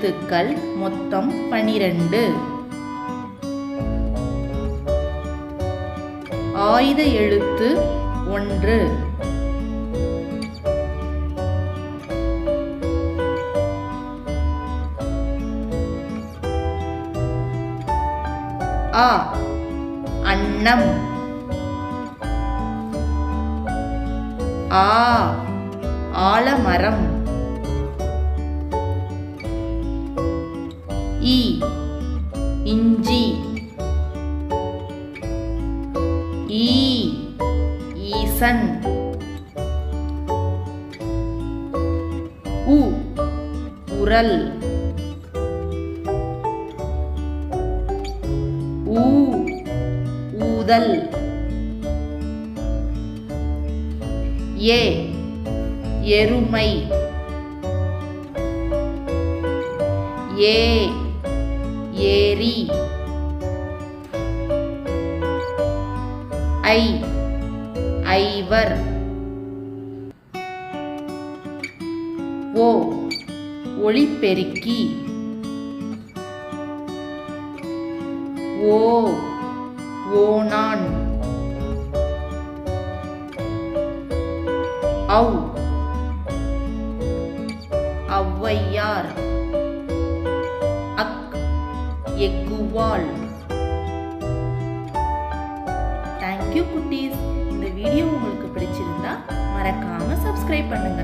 எழுத்துக்கள் மொத்தம் 12. ஆயுத எழுத்து 1. ஆ அன்னம். ஆ ஆலமரம். ஈ இஞ்சி. ஈ ஈசன். உ உரல். ஊ ஊதல். ஏ எருமை. ஏ ஏரி. ஐ ஐவர். ஓ ஒளிபெருக்கி. ஓ ஓணான். ஔ ஔவையார். அக் எக்குவால். தேங்க்யூ குட்டீஸ். இந்த வீடியோ உங்களுக்கு பிடிச்சிருந்தா மறக்காம சப்ஸ்கிரைப் பண்ணுங்க.